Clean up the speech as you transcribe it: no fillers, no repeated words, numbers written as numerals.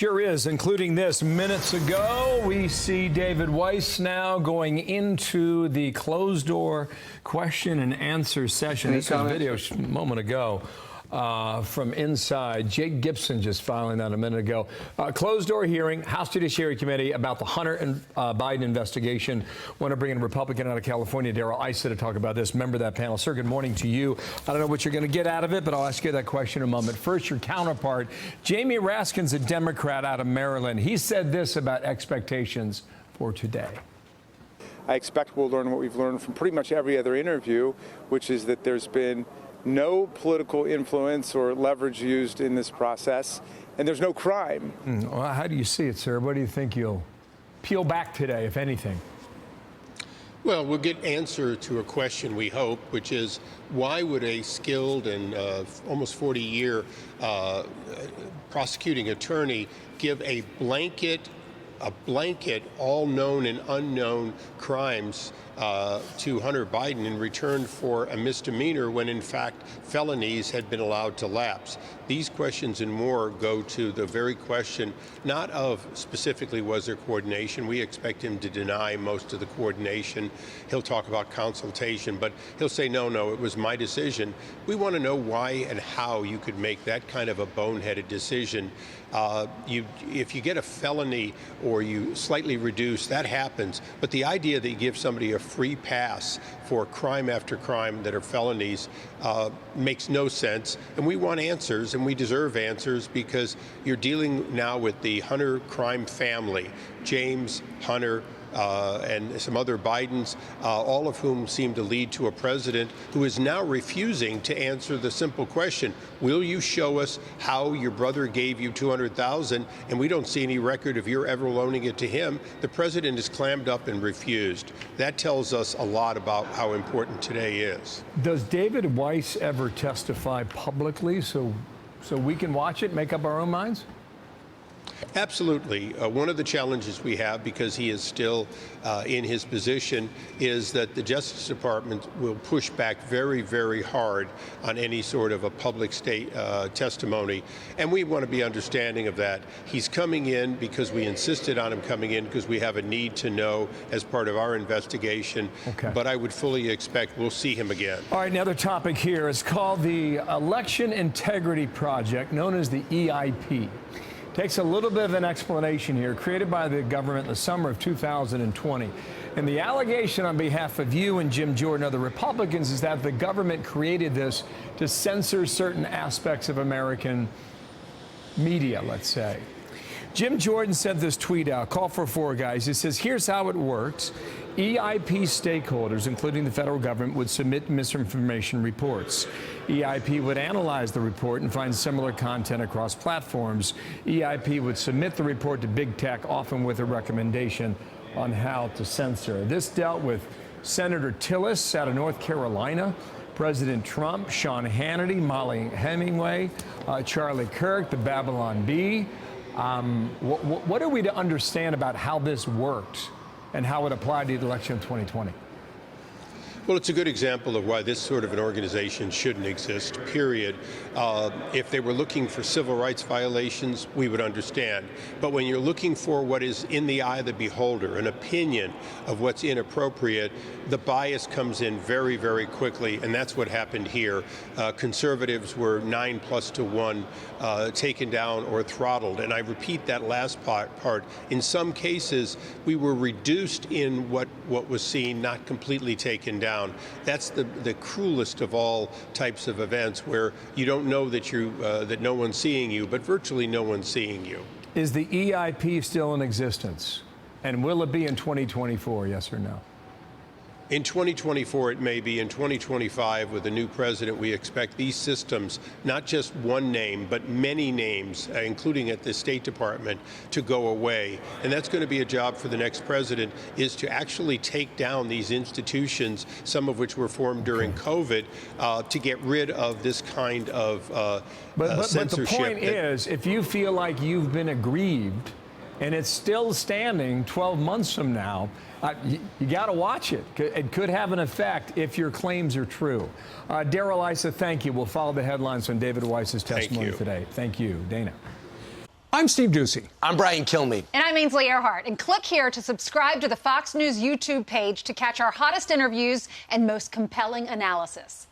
Sure is, including this. Minutes ago, we see David Weiss now going into the closed-door question and answer session. This was video a moment ago from inside. Jake Gibson just filing that a minute ago. Closed-door hearing, House Judiciary Committee about the Hunter and Biden investigation. Want to bring in a Republican out of California, Darrell Issa, to talk about this. Member of that panel. Sir, good morning to you. I don't know what you're going to get out of it, but I'll ask you that question in a moment. First, your counterpart, Jamie Raskin's a Democrat out of Maryland. He said this about expectations for today. I expect we'll learn what we've learned from pretty much every other interview, which is that there's been no political influence or leverage used in this process, and there's no crime. Well, how do you see it, sir? What do you think you'll peel back today, if anything? Well, we'll get answer to a question, we hope, which is why would a skilled and almost 40-year prosecuting attorney give a blanket all known and unknown crimes to Hunter Biden in return for a misdemeanor when in fact felonies had been allowed to lapse. These questions and more go to the very question not of specifically was there coordination. We expect him to deny most of the coordination. He'll talk about consultation, but he'll say no, it was my decision. We want to know why and how you could make that kind of a boneheaded decision. If you get a felony or you slightly reduce, that happens. But the idea that you give somebody a free pass for crime after crime that are felonies makes no sense. And we want answers, and we deserve answers, because you're dealing now with the Hunter crime family, James, Hunter, and some other Bidens, all of whom seem to lead to a president who is now refusing to answer the simple question, will you show us how your brother gave you $200,000 and we don't see any record of your ever loaning it to him? The president has clammed up and refused. That tells us a lot about how important today is. Does David Weiss ever testify publicly so we can watch it, make up our own minds? Absolutely. One of the challenges we have, because he is still in his position, is that the Justice Department will push back very, very hard on any sort of a public state testimony. And we want to be understanding of that. He's coming in because we insisted on him coming in because we have a need to know as part of our investigation. Okay. But I would fully expect we'll see him again. All right, another topic here is called the Election Integrity Project, known as the EIP. Takes a little bit of an explanation here, created by the government in the summer of 2020. And the allegation on behalf of you and Jim Jordan and other Republicans is that the government created this to censor certain aspects of American media, let's say. Jim Jordan sent this tweet out, call for four guys. He says, here's how it works. EIP stakeholders, including the federal government, would submit misinformation reports. EIP would analyze the report and find similar content across platforms. EIP would submit the report to big tech, often with a recommendation on how to censor. This dealt with Senator Tillis out of North Carolina, President Trump, Sean Hannity, Molly Hemingway, Charlie Kirk, the Babylon Bee. What are we to understand about how this worked and how it applied to the election of 2020? Well, it's a good example of why this sort of an organization shouldn't exist, period. If they were looking for civil rights violations, we would understand. But when you're looking for what is in the eye of the beholder, an opinion of what's inappropriate, the bias comes in very, very quickly, and that's what happened here. Conservatives were 9+ to 1 taken down or throttled. And I repeat that last part. In some cases, we were reduced in what was seen, not completely taken down. That's the cruelest of all types of events, where you don't know that no one's seeing you, but virtually no one's seeing you. Is the EIP still in existence? And will it be in 2024, yes or no? In 2024, it may be. In 2025, with a new president, we expect these systems, not just one name, but many names, including at the State Department, to go away. And that's going to be a job for the next president, is to actually take down these institutions, some of which were formed during COVID, to get rid of this kind of censorship. But the point is, if you feel like you've been aggrieved, and it's still standing 12 months from now, you got to watch it. It could have an effect if your claims are true. Darrell Issa, thank you. We'll follow the headlines on David Weiss's testimony today. Thank you, Dana. I'm Steve Ducey. I'm Brian Kilmeade. And I'm Ainsley Earhart. And click here to subscribe to the Fox News YouTube page to catch our hottest interviews and most compelling analysis.